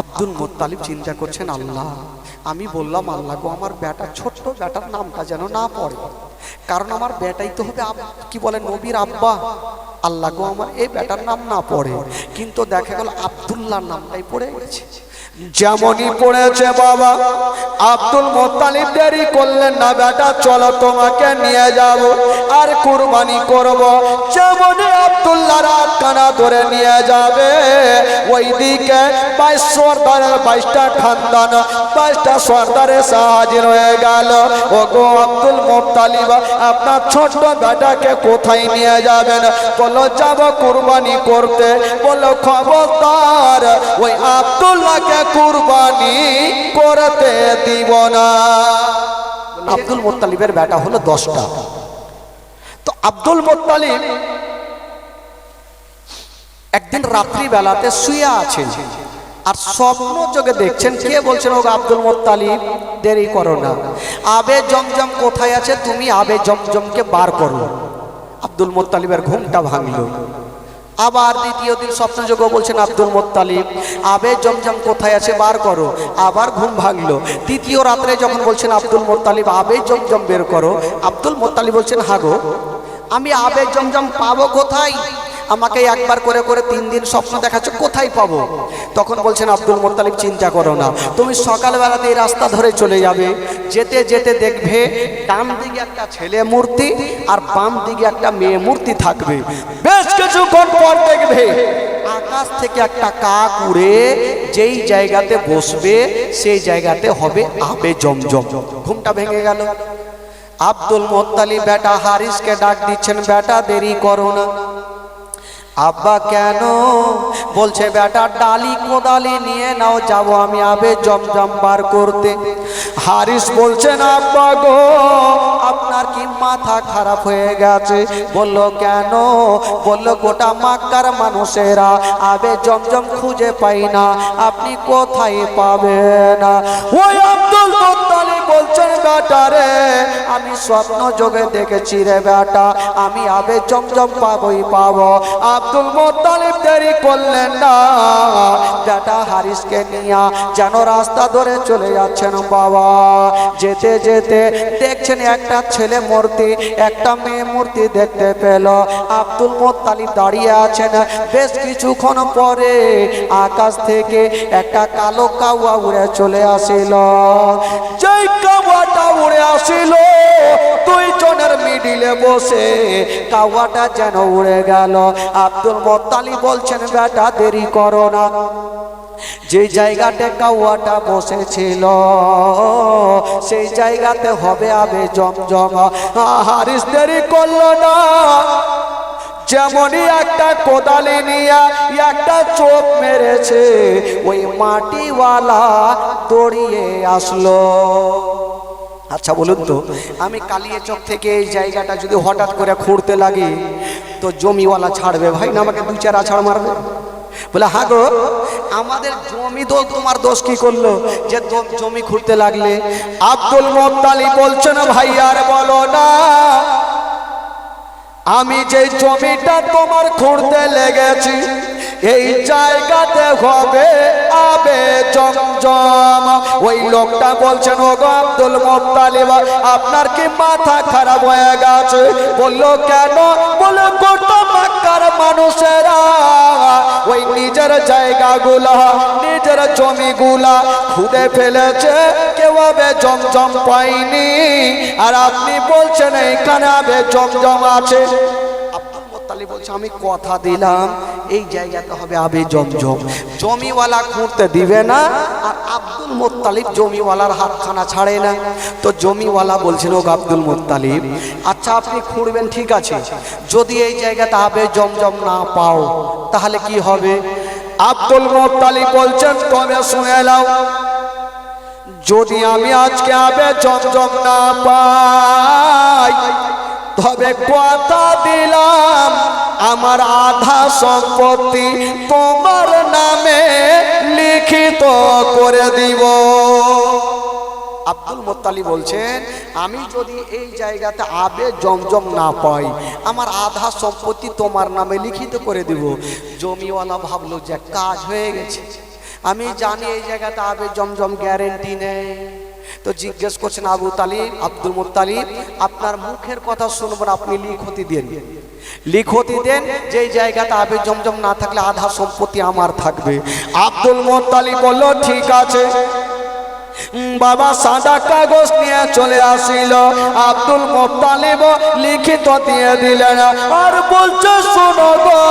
Abdul Muttalib চিন্তা করছেন, আল্লাহ আমি বললাম আল্লাহ গো আমার বেটা, ছোট্ট বেটার নামটা যেন না পড়ে, কারণ আমার বেটাই তো হবে কি বলে নবীর আব্বা। আল্লাহ গো আমার এই বেটার নাম না পড়ে, কিন্তু দেখা গেল আব্দুল্লাহর নামটাই পড়ে গেছে। যেমনই পড়েছে বাবা, আব্দুল মুত্তালিব দেরি করলেন না, বেটা চলো তোমাকে নিয়ে যাব আর কুরবানি করব। যেমনই আব্দুল্লাহর হাত কানা ধরে নিয়ে যাবে, ওইদিকে 22 সর্দারের 22টা খানদান, 22টা সর্দারের হাজির হয়ে গেল। ও গো আব্দুল মুত্তালিব, আপনার ছোট বেটাকে কোথায় নিয়ে যাবেন? বলো যাব কুরবানি করতে। বলো খবরদার ওই আব্দুল্লাহকে কুরবানি করতে দিব না। আব্দুল মুত্তালিবের বেটা হলো 10টা। তো আব্দুল মুত্তালিব একদিন রাত্রি বেলাতে শুয়ে আছেন, আর স্বপ্ন যোগে দেখছেন, কে বলছেন, ও আব্দুল মুত্তালিব দেরি করো না, আবে জমজম কোথায় আছে, তুমি আবে জমজমকে বার করো। আব্দুল মুত্তালিবের ঘুমটা ভাঙলো। আবার দ্বিতীয় দিন স্বপ্ন যোগে বলছেন, আব্দুল মুত্তালিব আবে জমজম কোথায় আছে বার করো। আবার ঘুম ভাঙলো। তৃতীয় রাত্রে যখন বলছেন আব্দুল মুত্তালিব আবে জমজম বের করো, আব্দুল মুত্তালিব বলছেন, হাগো আমি আবে জমজম পাবো কোথায়? আমাকে একবার করে করে 3 দিন স্বপ্ন দেখাচ্ছ, কোথায় পাবো? তখন বলছেন আব্দুল মুত্তালিব চিন্তা করো না, তুমি সকালবেলাতে এই রাস্তা ধরে চলে যাবে, যেতে যেতে দেখবে ডান দিকে একটা ছেলে মূর্তি আর বাম দিকে একটা মেয়ে মূর্তি থাকবে। বেশ কিছুক্ষণ পর দেখবে আকাশ থেকে একটা কাক উড়ে যেই জায়গাতে বসবে সেই জায়গাতে হবে আবে জমজম। ঘুমটা ভেঙে গেল। আব্দুল মুত্তালিব বেটা হারিসকে ডাক দিচ্ছেন, বেটা দেরি করো না। আব্বা কেন? বলছে বেটা ডালি কোদালি নিয়ে নাও, যাবো আমি আবে জমজম বার করতে। হারিস বলছেন, আব্বা গো আপনার কি মাথা খারাপ হয়ে গেছে? বললো কেন? বললো গোটা মক্কার মানুষেরা আবে জমজম খুঁজে পাই না, আপনি কোথায় পাবেন? ওই আব্দুল মুত্তালিব বলছেন, বেটা রে আমি স্বপ্ন যোগে দেখেছি রে বেটা, আমি আবে জমজম পাবই পাবো। আব্দুল মুত্তালিব দেরি করলেন না, বেটা হারিসকে নিয়ে যেন রাস্তা ধরে চলে যাচ্ছেন বাবা। যেতে যেতে দেখছেন একটা ছেলে মূর্তি একটা মেয়ে মূর্তি দেখতে পেল। আব্দুল মুত্তালিব দাঁড়িয়ে আছেন। বেশ কিছুক্ষণ পরে আকাশ থেকে একটা কালো কাওয়া উড়ে চলে আসিল। যেই কাওয়াটা উড়ে আসিল, 2 জনের মিডিলে বসে কাওয়াটা যেন উড়ে গেল। আব্দুল মুত্তালিব বলছেন, বেটা দেরি করো না, যে জায়গাতে কাওয়াটা বসেছিল সেই জায়গাতে হবে আবে জমজম। হারিস দেরি করলো না, যেমনই একটা কোদালি নিয়ে একটা চোখ মেরেছে, ওই মাটিওয়ালা দৌড়িয়ে আসলো। আচ্ছা বলুন তো, আমি কালিয়াচক থেকে এই জায়গাটা যদি হঠাৎ করে খুঁড়তে লাগি তো জমিওয়ালা ছাড়বে ভাই না আমাকে 2-4 আছাড় মারবে? বলে হ্যাঁ গো, আমাদের জমি তো তোমার দোষ কি করলো যে জমি খুঁড়তে লাগলে? আব্দুল মুত্তালিব বলছেন, ভাই আর বলো না, আমি যে জমিটা তোমার খুঁড়তে লেগেছি এই জায়গাতে হবে আবে জমজম। ওই লোকটা বলছেন, ও গো আব্দুল মুত্তালিব আপনার কি মাথা খারাপ হয়ে গেছে? বললো কেন? বলে গোটা মক্কার মানুষেরা ওই নিজের জায়গাগুলা নিজের জমিগুলা খুঁড়ে ফেলেছে, কেউ আবে জমজম পায়নি, আর আপনি বলছেন এইখানে আবে জমজম আছে। আব্দুল মুত্তালিব বলছে, আমি কথা দিলাম এই জায়গাতে হবে আবে জমজম। জমিওয়ালা খুঁড়তে দিবে না, আর আব্দুল মুত্তালিব জমিওয়ালার হাতখানা ছাড়ে না। তো জমিওয়ালা বলছেন, ও আব্দুল মুত্তালিব আচ্ছা আপনি খুঁড়বেন ঠিক আছে, যদি এই জায়গাতে আবে জমজম না পাও তাহলে কি হবে? আব্দুল মুত্তালিব বলছেন, তবে শুনে নাও, যদি আমি আজকে আবে জমজম না পাই তবে কথা দিলাম আমার আধা সম্পত্তি তোমার নামে লিখিত করে দিব। আব্দুল মুত্তালিব বলছেন, আমি যদি এই জায়গাতে আবে জমজম না পাই আমার আধা সম্পত্তি তোমার নামে লিখিত করে দিব। জমিওয়ালা ভাবলো যে কাজ হয়ে গেছে। আমি জানি এই জায়গাতে আবে জমজম গ্যারেন্টি নেই। তো জিজ্ঞেস করছেন আবু তালিব, আব্দুল মুত্তালিব, আপনার মুখের কথা শুনবো না, আপনি লিখতি দেন, লিখতি দেন যে এই জায়গাতে আবে জমজম না থাকলে আধা সম্পত্তি আমার থাকবে। আব্দুল মুত্তালিব বলল ঠিক আছে। বাবা সাদা কাগজ নিয়ে চলে আসিল, আব্দুল মুত্তালিব লিখিত দিয়ে দিলেন আর বলছে শোনো গো,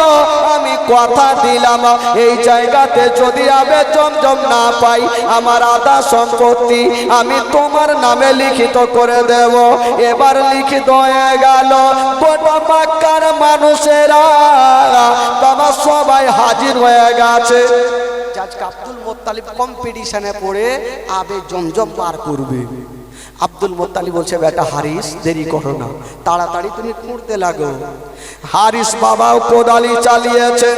আমি কথা দিলাম এই জায়গাতে যদি আবে জমজম না পাই আমার আধা সম্পত্তি আমি তোমার নামে লিখিত করে দেব। এবার লিখিত হয়ে গেল, গোটা মক্কার মানুষেরা বাবা সবাই হাজির হয়ে গেছে। আজকে আব্দুল মুত্তালিব কম্পিটিশনে পড়ে আবে জমজম পার করবে। আব্দুল মুত্তালিব বলছে বেটা হারিস দেরি করো না, তাড়াতাড়ি তুমি খুঁড়তে লাগো। হারিস বাবাও কোদালি চালিয়েছে,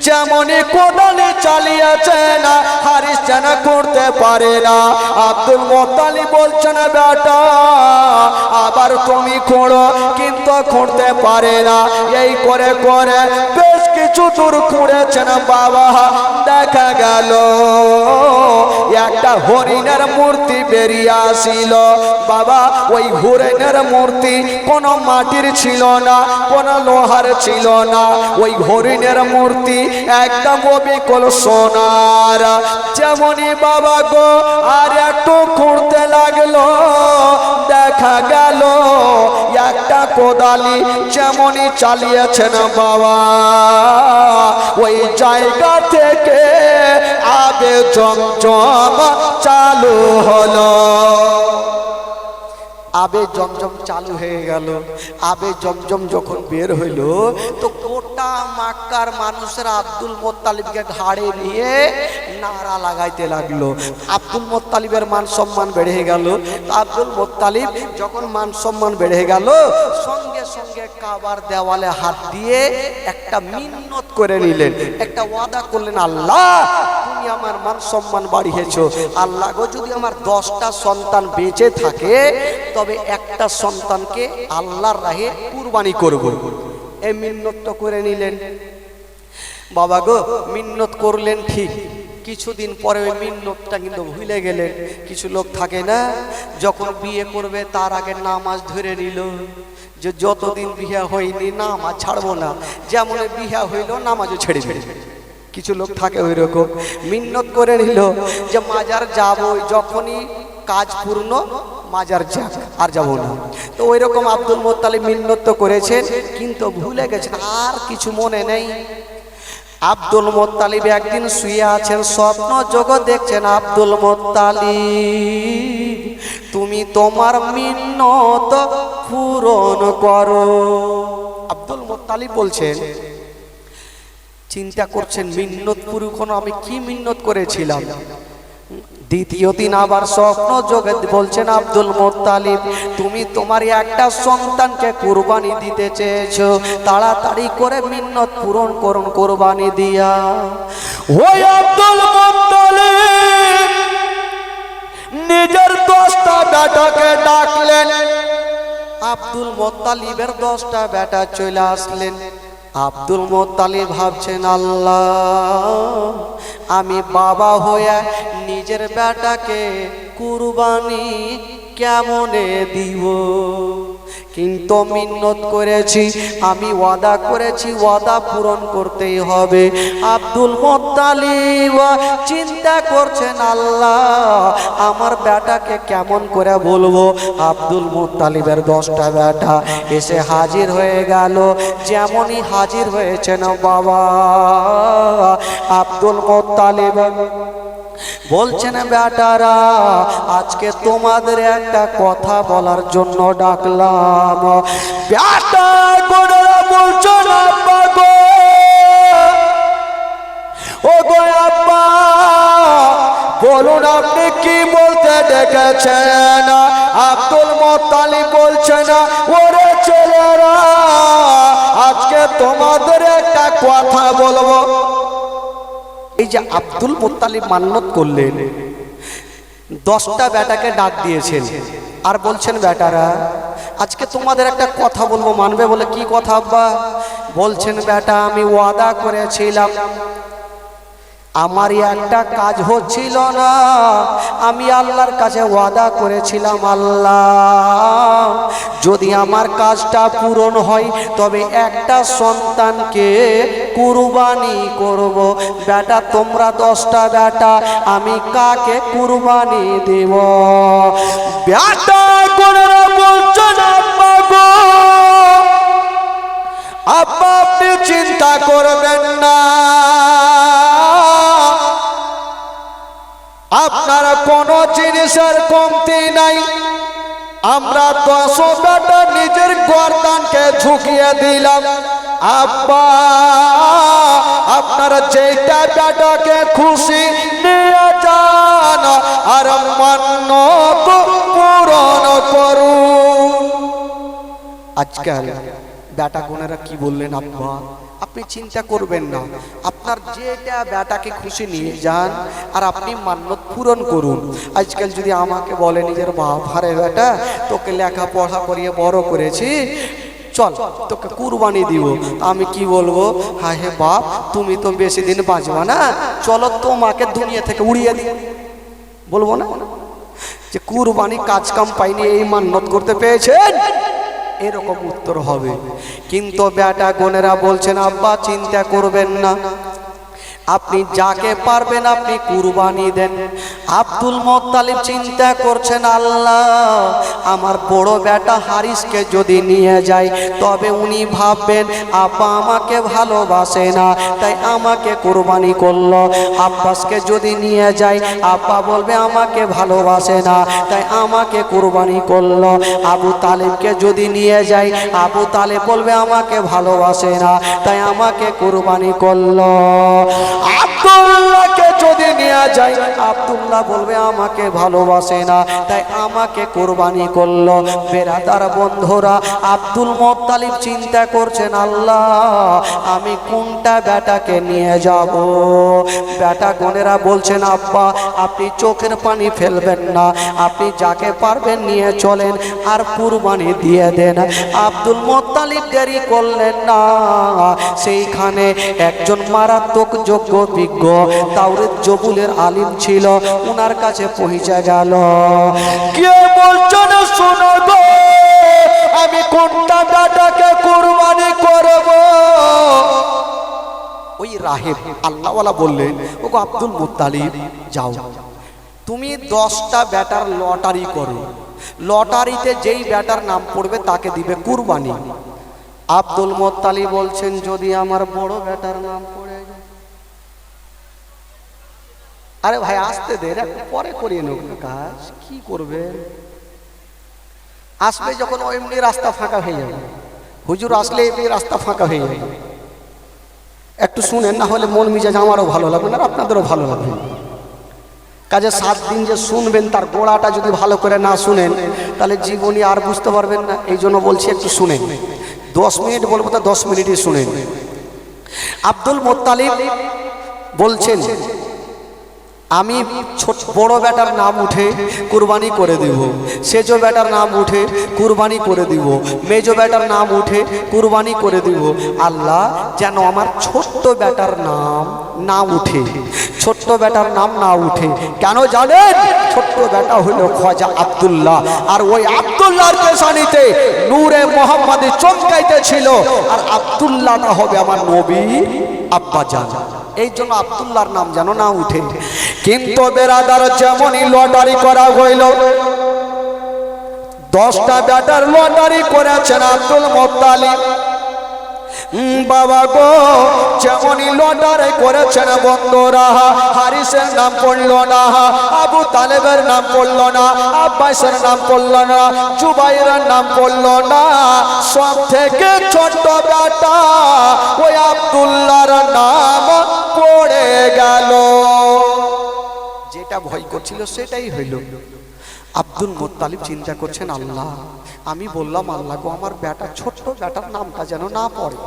যেমনই কোদালি চালিয়েছে না হারিস যেন করতে পারে না। আব্দুল মুত্তালিব বলছে না বেটা আবার তুমি খোঁড়ো, কিন্তু খুঁড়তে পারে না। এই করে করে বেশ কিছু দূর খুঁড়েছেন বাবা, দেখা গেল একটা হরিণের মূর্তি বেরিয়ে আসিল। বাবা ওই হরিণের মূর্তি কোনো মাটির ছিল না, কোনো লোহার ছিল না, ওই হরিণের মূর্তি একদম অবিকল সোনার। যেমনই বাবা গো আর একটু খুঁড়তে লাগলো, দেখা গেল একটা কোদালি যেমনই চালিয়েছেন বাবা ওই জায়গা থেকে আবে জমজম চালু হলো। আবে জমজম চালু হয়ে গেল। আবে জমজম যখন বের হইল তো গোটা মক্কার মানুষেরা আব্দুল মুত্তালিবকে ঘাড়ে নিয়ে নারা লাগাইতে লাগলো। আব্দুল মুত্তালিবের মান সম্মান বেড়ে গেল। আব্দুল মুত্তালিব যখন মান সম্মান বেড়ে গেল, সঙ্গে সঙ্গে কাবার দেওয়ালে হাত দিয়ে একটা মিন্নত করে নিলেন, একটা ওয়াদা করলেন, আল্লাহ তুমি আমার মান সম্মান বাড়িয়েছো, আল্লাহ গো যদি আমার 10টা সন্তান বেঁচে থাকে তবে একটা সন্তানকে আল্লাহর রাহে কুরবানি করব। এই মিন্নতটা করে নিলেন। বাবা গো মিন্নত করলেন ঠিক, কিছুদিন পরে ওই মিন্নতটা কিন্তু ভুলে গেলেন। কিছু লোক থাকে না যখন বিয়ে করবে তার আগে নামাজ ধরে নিল যে যতদিন বিয়ে হয়নি নামাজ ছাড়বো না, যেমন বিয়ে হইল নামাজও ছেড়ে দিল। কিছু লোক থাকে ওই রকম মিন্নত করে নিল যে মাজার যাবো, যখনই কাজ পূর্ণ মাজার যাক আর যাবো না। তো ওই রকম আব্দুল মুত্তালিব মিন্নত করেছেন কিন্তু ভুলে গেছেন, আর কিছু মনে নেই। আব্দুল মুত্তালিব একদিন শুয়ে আছেন, স্বপ্ন জগৎ দেখছেন, আব্দুল মুত্তালিব তুমি তোমার মিন্নত পূরণ করো। আব্দুল মুত্তালিব বলছেন, চিন্তা করছেন মিন্নত পূরণ আমি কি মিন্নত করেছিলাম। দ্বিতীয় দিন আবার স্বপ্ন জগৎ বলছেন, আব্দুল মুত্তালিব তুমি তোমার একটা সন্তানকে কুরবানি দিতে চেয়েছো, তাড়াতাড়ি করে মিন্নত পূরণ করুন কুরবানি দিয়া। ওই আব্দুল মুত্তালিব নিজের 10টা বেটাকে ডাকলেন। আব্দুল মুত্তালিবের 10টা বেটা চলে আসলেন। আব্দুল মুত্তালিব ভাবছেন, আল্লাহ আমি বাবা হয়ে নিজের বেটাকে কুরবানি কেমনে দিব, কিন্তু মিন্নত করেছি, আমি ওয়াদা করেছি, ওয়াদা পূরণ করতেই হবে। আব্দুল মুত্তালিব চিন্তা করছেন, আল্লাহ আমার বেটাকে কেমন করে বলবো। আব্দুল মুত্তালিবের 10টা বেটা এসে হাজির হয়ে গেল। যেমনই হাজির হয়েছেন বাবা আব্দুল মুত্তালিব বলছেন, বেটারা আজকে তোমাদের একটা কথা বলার জন্য ডাকলাম। বেটা গোড়া বলছেন, আব্বা গো, ও গো আব্বা বলুন আপনি কি বলতে ডেকেছেন। আব্দুল মুত্তালিব বলছেন, ওরে ছেলেরা আজকে তোমাদের একটা কথা বলবো। এই যে আব্দুল মুত্তালিব মান্নত করলেন, 10টা বেটাকে ডাক দিয়েছেন আর বলছেন, বেটারা আজকে তোমাদের একটা কথা বলবো, মানবে? বলে কি কথা আব্বা? বলছেন, বেটা আমি ওয়াদা করেছিলাম আমারই একটা কাজ হচ্ছিল না, আমি আল্লাহর কাছে ওয়াদা করেছিলাম, আল্লাহ যদি আমার কাজটা পূরণ হয় তবে একটা সন্তানকে কুরবানি করব। বেটা তোমরা 10টা বেটা, আমি কাকে কুরবানি দেব? বেটা কোনরা বলছেন আব্বা গো, আব্বা আপনি চিন্তা করবেন না, আপনার কোন জিনিসের কমতি নাই। আমরা 10 বেটা নিজের গর্দানকে ঝুঁকিয়ে দিলাম। আব্বা আপনারা যেটা বেটাকে খুশি নিয়ে যান আর মান্যত পূরণ করুন। আজকাল বেটা কোনেরা কি বললেন, আব্বা আপনি চিন্তা করবেন না, আপনার যেটা বেটাকে খুশি নিয়ে যান আর আপনি মান্যত পূরণ করুন। আজকাল যদি আমাকে বলে নিজের বাপ, আরে বেটা তোকে লেখাপড়া করিয়ে বড় করেছি, চল তোকে কুরবানি দিব, আমি কি বলবো, হ্যাঁ হে বাপ তুমি তো বেশি দিন বাঁচবা না, চলো তোমাকে দুনিয়া থেকে উড়িয়ে দিই, বলবো না যে কুরবানি কাজ কাম পাইনি এই মান্যত করতে পেয়েছেন? এরকম উত্তর হবে। কিন্তু বেটা গোনেরা বলছেন, আব্বা চিন্তা করবেন না, আপনি যাকে পারবেন আপনি কুরবানি দেন। আব্দুল মুত্তালিব চিন্তা করছেন, আল্লাহ আমার বড় বেটা হারিসকে যদি নিয়ে যায় তবে উনি ভাববেন আব্বা আমাকে ভালোবাসে না, তাই আমাকে কুরবানি করলো। আব্বাসকে যদি নিয়ে যায় আব্বা বলবে আমাকে ভালোবাসে না, তাই আমাকে কুরবানি করলো। আবু তালেবকে যদি নিয়ে যায় আবু তালেব বলবে আমাকে ভালোবাসে না, তাই আমাকে কুরবানি করলো। আব্দুল্লাহকে যদি নিয়ে যায় আব্দুল্লাহ বলবে আমাকে ভালোবাসে না, তাই আমাকে কুরবানি করলো। বেরাদার বন্ধুরা, আব্দুল মুত্তালিব চিন্তা করছেন, আল্লাহ আমি কোনটা বেটাকে নিয়ে যাব? বেটা গোনেরা বলছেন, আব্বা আপনি চোখের পানি ফেলবেন না, আপনি যাকে পারবেন নিয়ে চলেন আর কুরবানি দিয়ে দেন। আব্দুল মুত্তালিব দেরি করলেন না, সেইখানে একজন মারাত্মক যোগ্য বিজ্ঞ তাওরাত জবুলের আলিম ছিল, উনার কাছে পৌঁছে গেল। কে বলছেন শোনো গো, আমি কোনটা বেটাকে কুরবানি করব? ওই রাহেব আল্লাহওয়ালা বললেন, ওগো আব্দুল মুত্তালিব যাও তুমি 10টা বেটার লটারি করো, লটারিতে যেই বেটার নাম পড়বে তাকে দিবে কুরবানি। আব্দুল মুত্তালিব বলছেন, যদি আমার বড় বেটার নাম পড়ে যায়? আরে ভাই আসতে দে, পরে করিয়ে নেব কাজ, কি করবে? আসবে যখন এমনি রাস্তা ফাঁকা হয়ে যাবে, হুজুর আসলে এমনি রাস্তা ফাঁকা হয়ে যাবে। একটু শুনেন, না হলে মন মিজাজ আমারও ভালো লাগবে না, আপনাদেরও ভালো লাগবে। কাজে 7 দিন যে শুনবেন তার গোড়াটা যদি ভালো করে না শুনেন তাহলে জীবনী আর বুঝতে পারবেন না। এই জন্য বলছি একটু শুনেন, 10 মিনিট বলবো তা 10 মিনিটই শুনেন। আব্দুল মুত্তালিব বলছেন, আমি ছোট বড় বেটার নাম উঠে কুরবানি করে দিব, সেজো বেটার নাম উঠে কুরবানি করে দিব, মেজো বেটার নাম উঠে কুরবানি করে দিব। আল্লাহ যেন আমার ছোট্ট বেটার নাম না উঠে, ছোট্ট বেটার নাম না উঠে। কেন জানেন? ছোট্ট বেটা হলো খাজা আব্দুল্লাহ, আর ওই আব্দুল্লাহর পেশানিতে নূরে মোহাম্মদ চমকাইতেছিল, আর আব্দুল্লাহটা হবে আমার নবীর আব্বা জান। এই জন্য আব্দুল্লাহর নাম যেন না উঠে। কিন্তু বেরাদার যেমনই লটারি করা হইল, 10টা বেটার লটারি করেছেন আব্দুল মুত্তালিব। বাবা গো, যেমনই লটারি করেছেন বন্ধুরা, হারিসের নাম পড়ল না, আবু তালেবের নাম পড়ল না, আব্বাসের নাম পড়ল না, জুবাইরের নাম পড়ল না, সব থেকে ছোট বেটা ওই আব্দুল্লাহর নাম পড়ে গেল। যেটা ভয় করছিল সেটাই হইল। আব্দুল মুত্তালিব চিন্তা করছেন, আল্লাহ আমি বললাম আল্লাহ গো আমার বেটা ছোট্ট বেটার নামটা যেন না পড়ে,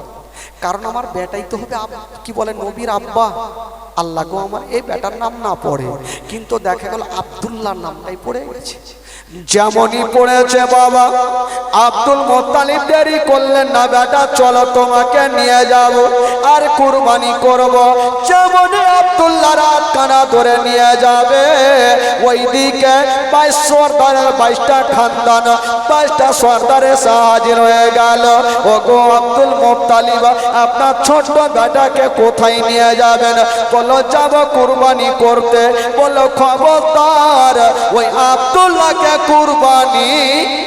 কারণ আমার বেটাই তো হবে কি বলে নবীর আব্বা। আল্লাহ গো আমার এই বেটার নাম না পড়ে। কিন্তু দেখা গেল আব্দুল্লাহর নামটাই পড়ে গেছে। যেমনই পড়েছে বাবা আব্দুল মুত্তালিব দেরি করলেন না, বেটা চলো তোমাকে নিয়ে যাব আর কুরবানি করব। যেমনই আব্দুল্লাহ রাত কানা ধরে নিয়ে যাবে, ওইদিকে 22 সর্দারের 22টা খানদান 22টা সর্দারে হাজির হয়ে গেল। ও গো আব্দুল মুত্তালিব, আপনার ছোট বেটাকে কোথায় নিয়ে যাবেন? বলো যাব কুরবানি করতে। বলো খবরদার ওই আব্দুল্লাহকে কুরবানি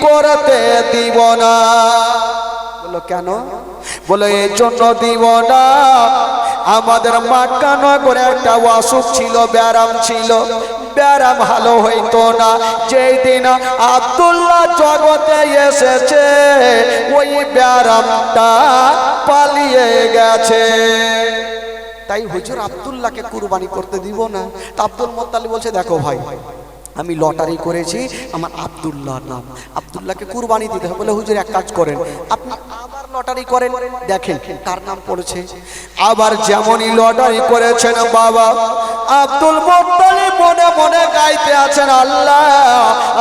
করতে দিব না। বলো কেন? বলো এই জন্য দিব না, আমাদের মক্কা নগরে একটা অসুখ ছিল, ব্যারাম ছিল, ব্যারাম ভালো হইতো না। যেই দিন আব্দুল্লাহ জগতে এসেছে ওই ব্যারামটা পালিয়ে গেছে। তাই হুজুর আব্দুল্লাহকে কুরবানি করতে দিব না। তা আব্দুল মুত্তালিব বলছে দেখো ভাই, আমি লটারি করেছি, আমার আব্দুল্লাহর নাম, আব্দুল্লাহকে কুরবানি দিতে হবে। বলে হুজুর এক কাজ করেন, আপনি আবার লটারি করেন, দেখেন কার নাম পড়েছে। আবার যেমনই লটারি করেছেন বাবা আব্দুল মুত্তালিব মনে মনে গাইতে আছেন, আল্লাহ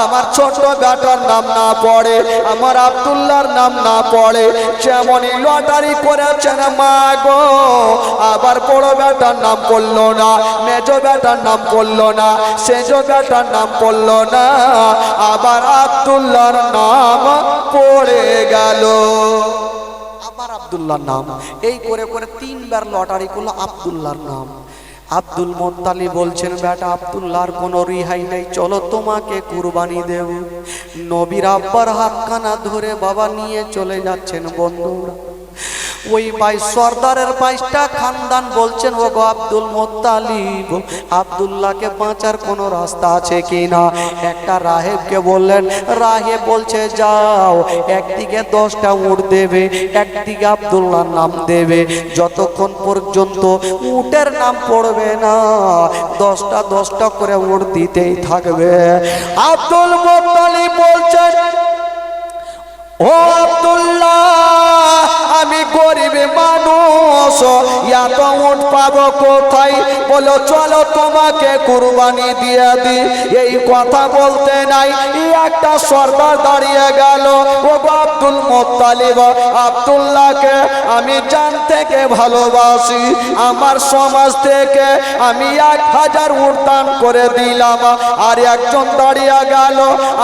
আমার ছোট বেটার নাম না পড়ে, আমার আব্দুল্লাহর নাম না পড়ে। যেমনই লটারি করেছেন মা গো, আবার বড় বেটার নাম পড়লো না, মেজো বেটার নাম পড়লো না, সেজো বেটার নাম পড়লো না, আবার আব্দুল্লাহর নাম পড়ে গেল। আবার আব্দুল্লাহর নাম, এই করে করে 3 বার লটারি করলো আব্দুল্লাহর নাম। আব্দুল মুত্তালিব বলছেন বেটা আব্দুল্লাহর কোনো রিহাই নেই, চলো তোমাকে কুরবানি দেব। নবীর আব্বার হাতখানা ধরে বাবা নিয়ে চলে যাচ্ছেন বন্ধুরা। ওই 22 সর্দারের 22টা খানদান বলছেন ও গো আব্দুল মুত্তালিব, আব্দুল্লাহকে বাঁচার কোনো রাস্তা আছে কিনা? একটা রাহেবকে বললেন, রাহেব বলছে যাও একদিকে 10টা উট দেবে, একদিকে আব্দুল্লাহর নাম দেবে, যতক্ষণ পর্যন্ত উটের নাম পড়বে না 10টা 10টা করে উট দিতেই থাকবে। আব্দুল মুত্তালিব বলছেন ও আব্দুল্লাহ, আমি গরিব মানুষ, এত উট পাবো কোথায়? বলো চলো তোমাকে কুরবানি দিয়ে দি। এই কথা বলতে নাই একটা সর্দার দাঁড়িয়ে গেল। ও আব্দুল মুত্তালিব, আব্দুল্লাহকে আমি জান থেকে ভালোবাসি, আমার সমাজ থেকে আমি 1000 উট দান করে দিলাম। আর একজন দাঁড়িয়ে গেল,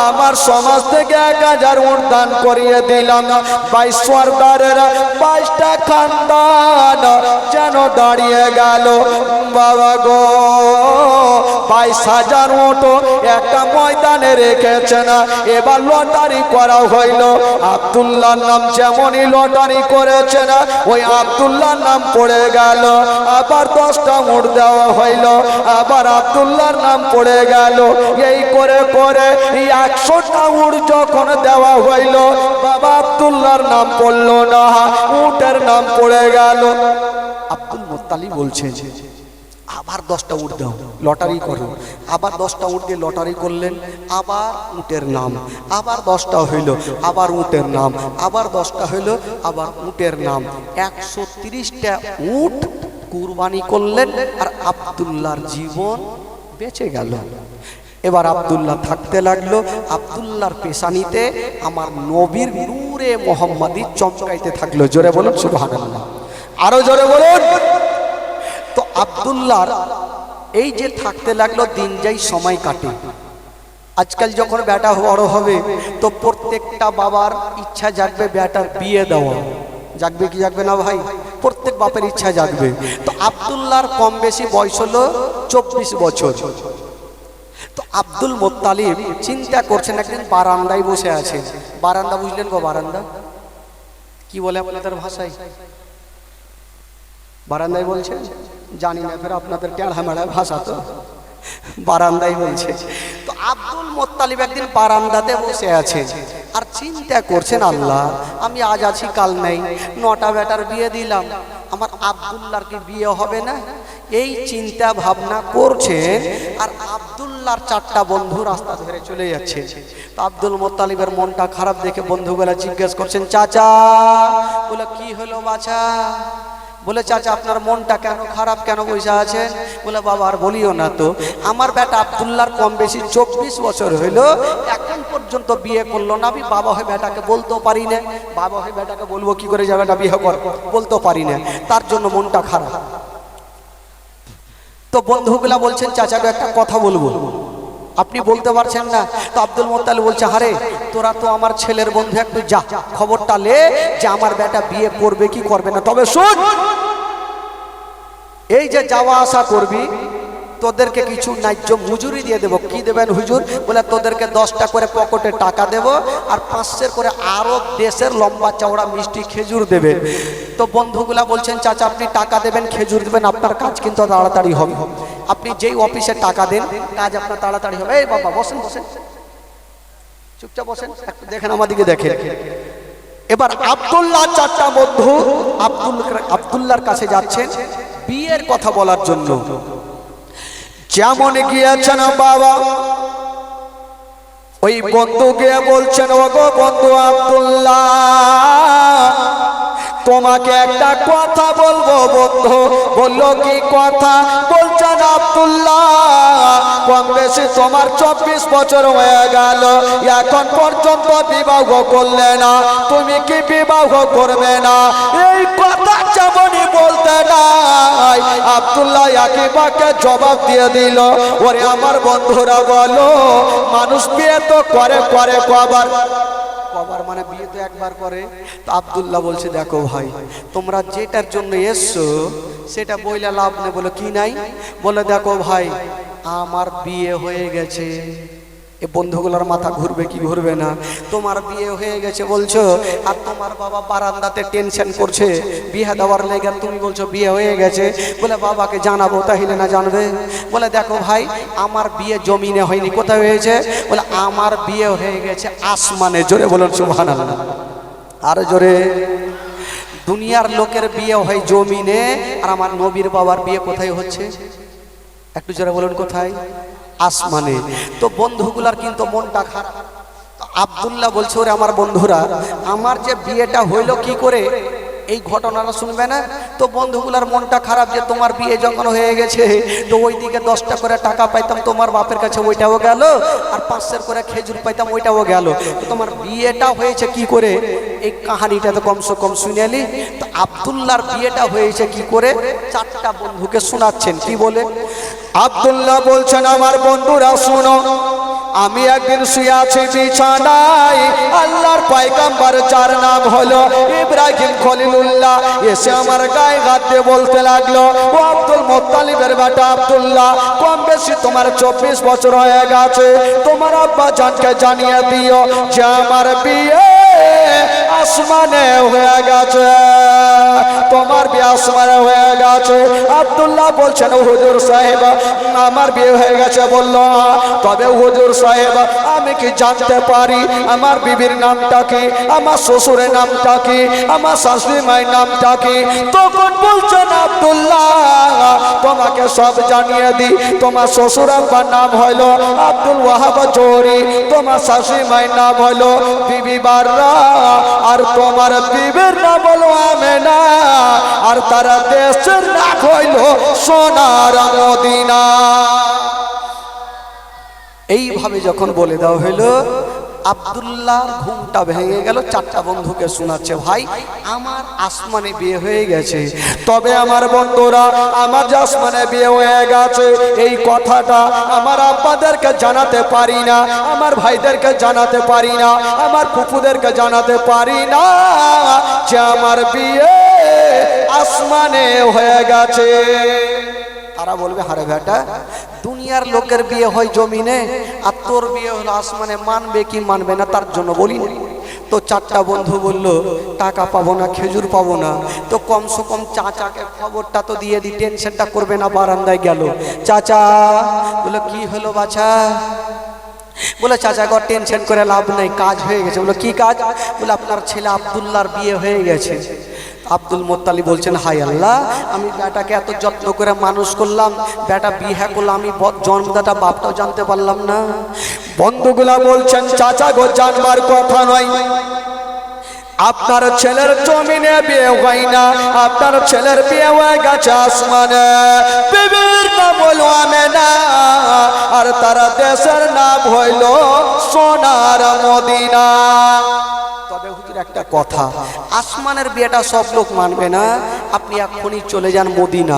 আমার সমাজ থেকে 1000 উট দান করিয়ে দিলাম। 22 সর্দারের 22টা খানদান যেন দাঁড়িয়ে গেল। বাবা গো 22,000 উট একটা ময়দানে রেখেছে না। এবার লটারি করা হইল, আব্দুল্লাহর নাম যেমনই লটারি করেছে না ওই আব্দুল্লাহর নাম পড়ে গেল। আবার 10টা উট দেওয়া হইল, আবার আব্দুল্লাহর নাম পড়ে গেল। এই করে করে 100টা উট যখন দেওয়া হইল বাবা আব্দুল্লাহর নাম পড়লো না, উটের নাম পড়ে গেল। আব্দুল মুত্তালিব বলছেন আবার 10টা উট দাও, লটারি করো। আবার 10টা উট দিয়ে লটারি করলেন, আবার উটের নাম, আবার 10টা হইল, আবার উটের নাম, আবার 10টা হইল, আবার উটের নাম। 130টা উট কুরবানি করলেন আর আব্দুল্লাহর জীবন বেঁচে গেল। এবার আব্দুল্লাহ থাকতে লাগলো, আব্দুল্লাহর পেশানিতে আমার নবীর নূরে মুহাম্মাদি চমকাইতে থাকলো। জোরে বলুন সুবহানাল্লাহ, আরো জোরে বলুন। তো আব্দুল্লাহর এই যে থাকতে লাগলো, দিন যাই সময় কাটে। আজকাল যখন বেটা বড় হবে তো প্রত্যেকটা বাবার ইচ্ছা জাগবে বেটার বিয়ে দেওয়া, জাগবে কি জাগবে না ভাই? প্রত্যেক বাপের ইচ্ছা জাগবে। তো আব্দুল্লাহর কম বেশি বয়স হলো 24 বছর। তো আব্দুল মুত্তালিব চিন্তা করছেন, একদিন বারান্দায় বসে আছে। বারান্দা বুঝলেন গো? বারান্দা কি বলে আপনাদের ভাষায়? বারান্দায় বলছে জানি না, ফের আপনাদের টেढ़ा मेढ़ा ভাষা তো বারান্দায় বলছে। তো আব্দুল মুত্তালিব একদিন বারান্দাতে বসে আছে আর চিন্তা করছেন, আল্লাহ আমি আজ আছি কাল নাই, 9টা বেটার বিয়ে দিলাম, আমার আব্দুল্লাহর কি বিয়ে হবে না? এই চিন্তা ভাবনা করছেন আর আব্দুল্লাহর 4টা বন্ধু রাস্তা ধরে চলে যাচ্ছে। তো আব্দুল মুত্তালিবের মনটা খারাপ দেখে বন্ধুগুলা জিজ্ঞেস করছেন, চাচা, বলে কি হলো বাছা? বলে চাচা আপনার মনটা কেন খারাপ, কেন বসে আছেন? বলে বাবা আর বলিও না তো, আমার বেটা আব্দুল্লাহর কম বেশি 24 বছর হইল, এখন পর্যন্ত বিয়ে করলো না। আমি বাবা হয়ে বেটাকে বলতেও পারি না, বাবা হয়ে বেটাকে বলবো কি করে যাবে, বেটা বিয়ে কর, বলতেও পারি না, তার জন্য মনটা খারাপ। তো বন্ধুগুলা বলছেন চাচাকে একটা কথা বলবো, আপনি বলতে পারছেন না। তো আব্দুল মোত্তালিব বলছে আরে তোরা তো আমার ছেলের বন্ধু, একটু যা খবরটা লে যে আমার বেটা বিয়ে করবে কি করবে না। তবে শোন, এই যে যাওয়া আসা করবি তোদেরকে কিছু ন্যায্য মজুরি দিয়ে দেবো। কি দেবেন হুজুর? বলে তোদেরকে 10টা করে পকেটে টাকা দেব, আর 500 করে আরো দেশের লম্বা চওড়া মিষ্টি খেজুর দেবে। তো বন্ধুগুলা বলছেন চাচা আপনি টাকা দেবেন, খেজুর দেবেন, আপনার কাজ কিন্তু তাড়াতাড়ি হবে। আপনি যেই অফিসে টাকা দেন কাজ আপনার তাড়াতাড়ি হবে। এই বাবা বসেন বসেন, চুপচাপ বসেন, একটু দেখেন আমার দিকে দেখেন। এবার আব্দুল্লাহ 4টা বন্ধু আব্দুল্লাহর কাছে যাচ্ছেন বিয়ের কথা বলার জন্য। যেমন গিয়েছেন বাবা, ওই বন্ধু গিয়ে বলছেন ওগো বন্ধু আব্দুল্লাহ, তোমাকে একটা কথা বলবো। বন্ধু বলল কি কথা? বলছেন আব্দুল্লাহ কম বেশি তোমার 24 বছর হয়ে গেল, এখন পর্যন্ত বিবাহ করলে না, তুমি কি বিবাহ করবে না? এই কথা যেমনই বলতে নাই আব্দুল্লাহ একইবাকে জবাব দিয়ে দিল, ওরে আমার বন্ধুরা বলো মানুষ বিয়ে তো করে কবার, মানে বিয়ে তো একবার করে। তো আব্দুল্লাহ বলছে দেখো ভাই, তোমরা যেটার জন্য এসছো সেটা বইলা লাভ নেই। বলে কি নাই? বলে দেখো ভাই আমার বিয়ে হয়ে গেছে। এ বন্ধুগুলোর মাথা ঘুরবে কি ঘুরবে না? তোমার বিয়ে হয়ে গেছে বলছো, আর তোমার বাবা বারান্দাতে টেনশন করছে বিয়ে দেওয়ার লেগে, তুমি বলছো বিয়ে হয়ে গেছে। বলে বাবাকে জানাবো, তাহলে না জানবে? বলে দেখো ভাই আমার বিয়ে জমিনে হয়নি, কোথায় হয়েছে? বলে আমার বিয়ে হয়ে গেছে আসমানে। জোরে বলুন সুবহানাল্লাহ, আরো জোরে। দুনিয়ার লোকের বিয়ে হয় জমিনে, আর আমার নবীর বাবার বিয়ে কোথায় হচ্ছে? একটু জোরে বলুন কোথায়? আসমানে। তো বন্ধুগুলার কিন্তু মনটা খারাপ। আব্দুল্লাহ বলছে ওরে আমার বন্ধুরা, আমার যে বিয়েটা হইল কি করে, এই ঘটনাটা শুনবে না? তো বন্ধুগুলার মনটা খারাপ যে তোমার বিয়ে যখন হয়ে গেছে তো ওইদিকে 10টা করে টাকা পাইতাম তোমার বাপের কাছে, ওইটাও গেল, আর 500 করে খেজুর পাইতাম, ওইটাও গেল। তো তোমার বিয়েটা হয়েছে কি করে, এই কাহানিটা তো কমসে কম শুনেলি। তো আব্দুল্লাহর বিয়েটা হয়েছে কি করে 4টা বন্ধুকে শোনাচ্ছেন। কি বলে? আব্দুল্লাহ বলছেন আমার বন্ধুরা শোনো, আমি একদিন শুয়ে আছি বিছানায়, আল্লাহর পয়গম্বর যার নাম হলো ইব্রাহিম খলিলুল্লাহ এসে আমার গায়ে হাত দিয়ে বলতে লাগলো, ও আব্দুল মুত্তালিবের বেটা আব্দুল্লাহ, কম বেশি তোমার 24 বছর হয়ে গেছে, তোমার আব্বা জানকে জানিয়ে দিও যে আমার বিয়ে আসমানে হয়ে গেছে, তোমার বিয়ে আসমানে হয়ে গেছে। আব্দুল্লাহ বলছেন হুজুর সাহেব আমার বিয়ে হয়ে গেছে। বলল তবে হুজুর সাহেব আমি কি জানতে পারি আমার বিবির নামটা কি, আমার শ্বশুরের নামটা কি, আমার শাশুড়ি মায়ের নামটা কি? তখন বলছেন আব্দুল্লাহ তোমাকে সব জানিয়ে দি, তোমার শ্বশুর আব্বার নাম হলো আব্দুল ওয়াহাব জোহরি, তোমার শাশুড়ি মায়ের নাম হলো বিবি বাররা, আর তোমার বিবির নাম হলো আমেনা, আর তারা দেশের নাম হইল সোনার মদিনা। এইভাবে যখন বলে দেওয়া হইলো আব্দুল্লাহর ঘুমটা ভেঙে গেল। 4টা বন্ধুকে শোনাচ্ছে ভাই আমার আসমানে বিয়ে হয়ে গেছে, তবে আমার বন্ধুরা আমার যে আসমানে বিয়ে হয়ে গেছে এই কথাটা আমার আব্বাদেরকে জানাতে পারি না, আমার ভাইদেরকে জানাতে পারি না, আমার ফুফুদেরকে জানাতে পারি না যে আমার বিয়ে আসমানে হয়ে গেছে। তারা বলবে হারে বেটা দুনিয়ার লোকের বিয়ে হয় জমিনে, আর তোর বিয়ে হলো আসমানে, মানবে কি মানবে না তার জন্য বলি। তো 4টা বন্ধু বলল টাকা পাবো না, খেজুর পাবো না, তো কমসে কম চাচাকে খবরটা তো দিয়ে দি, টেনশনটা করবে না। বারান্দায় গেল, চাচা বলে কি হলো বাছা? বলে চাচা গো টেনশন করে লাভ নাই, কাজ হয়ে গেছে। বলে কি কাজ? বলে আপনার ছেলে আব্দুল্লাহর বিয়ে হয়ে গেছে। আব্দুল মুত্তালিব বলছেন হাই আল্লাহ, আমি বেটাকে এত যত্ন করে মানুষ করলাম, বেটা বিয়ে করলো, আমি জন্মদাতা বাপটাও জানতে পারলাম না। বন্ধুগুলা বলছেন চাচা গো জানবার কথা নয়, আপনার ছেলের জমিনে বিয়ে হয় না, আপনার ছেলের বিয়ে হয়ে গেছে আসমানে। বিবির নাম হইল আমেনা, আর তারা দেশের নাম হইল সোনার মদিনা। তবে হুজুর একটা কথা, আসমানের বিয়েটা সব লোক মানবে না। আপনি এখনই চলে যান মদিনা,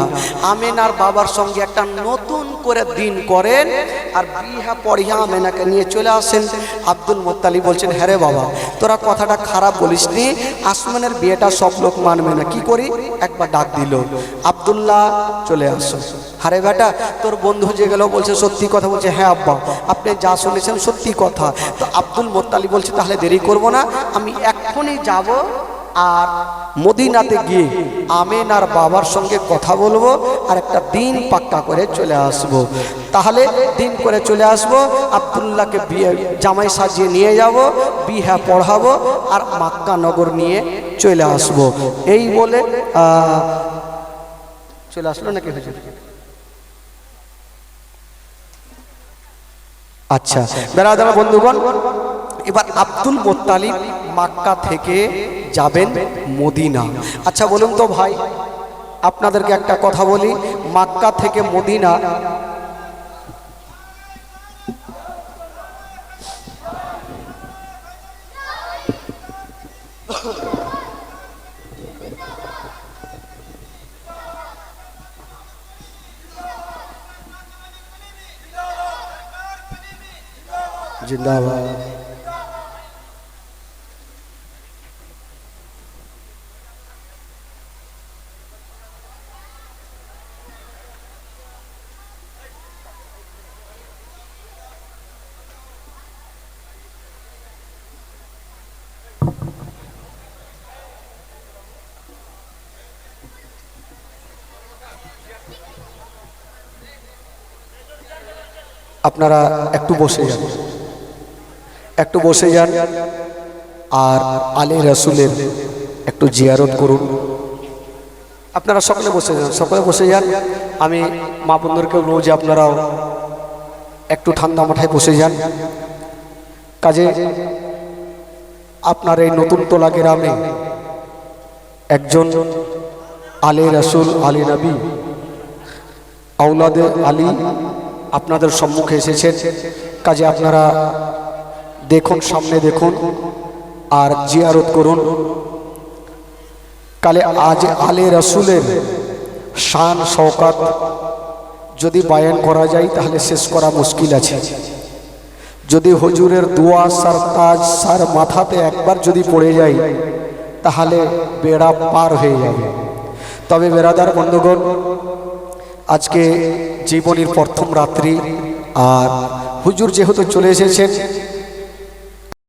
আমেনার বাবার সঙ্গে একটা নতুন করে দিন করেন, আর বিহা পড়িয়া আমেনাকে নিয়ে চলে আসেন। আব্দুল মুত্তালিব বলছেন, হ্যাঁ রে বাবা, তোরা কথাটা খারাপ বলিসনি, আসমানের বিয়েটা সব লোক মানবে না। কি করি? একবার ডাক দিল, আব্দুল্লাহ চলে আসো। আরে বেটা, তোর বন্ধু যে গেল বলছে সত্যি কথা বলছে। হ্যাঁ আব্বা, আপনি যা শুনেছেন সত্যি কথা। তো আব্দুল মুত্তালিব বলছে, তাহলে দেরি করব না, আমি এখনই যাব, আর মদিনাতে গিয়ে আমেনার বাবার সঙ্গে কথা বলবো, আর একটা দিন পাক্কা করে চলে আসব। তাহলে দিন করে চলে আসব, আব্দুল্লাহকে বিয়ে জামাই সাজিয়ে নিয়ে যাব, বিহা পড়াবো, আর মক্কা নগর নিয়ে চলে আসব। এই বলে চলে আসলো নাকি হুজুর? আচ্ছা বেরাদার বন্ধুগণ, এবার আব্দুল মুত্তালিব মক্কা থেকে যাবেন মদিনা। আচ্ছা বলুন তো ভাই, আপনাদেরকে একটা কথা বলি, মক্কা থেকে মদিনা জিন্দাবাদ। আপনারা একটু বসে যান, একটু বসে যান, আর আলে রাসূলের একটু জিয়ারত করুন। আপনারা সকলে বসে যান, সকলে বসে যান। আমি মা বন্ধুদেরকে বলবো যে আপনারাও একটু ঠান্ডা মাথায় বসে যান। কাজে আপনার এই নতুন তোলা গ্রামে একজন আলে রাসূল, আলী নবী, আওলাদে আলী আপনাদের সম্মুখে এসেছেন। কাজে আপনারা দেখুন, সামনে দেখুন, আর জিয়ারত করুন। কালে আজ আলে রাসূলের শান শওকাত যদি বায়ান করা যায় তাহলে শেষ করা মুশকিল আছে। যদি হুজুরের দোয়া সার তাজ সার মাথাতে একবার যদি পড়ে যায় তাহলে বেড়া পার হয়ে যাবে। তবে বেরাদার বন্ধুগণ, আজকে জীবনের প্রথম রাত্রি, আর হুজুর যেহেতু চলে এসেছেন,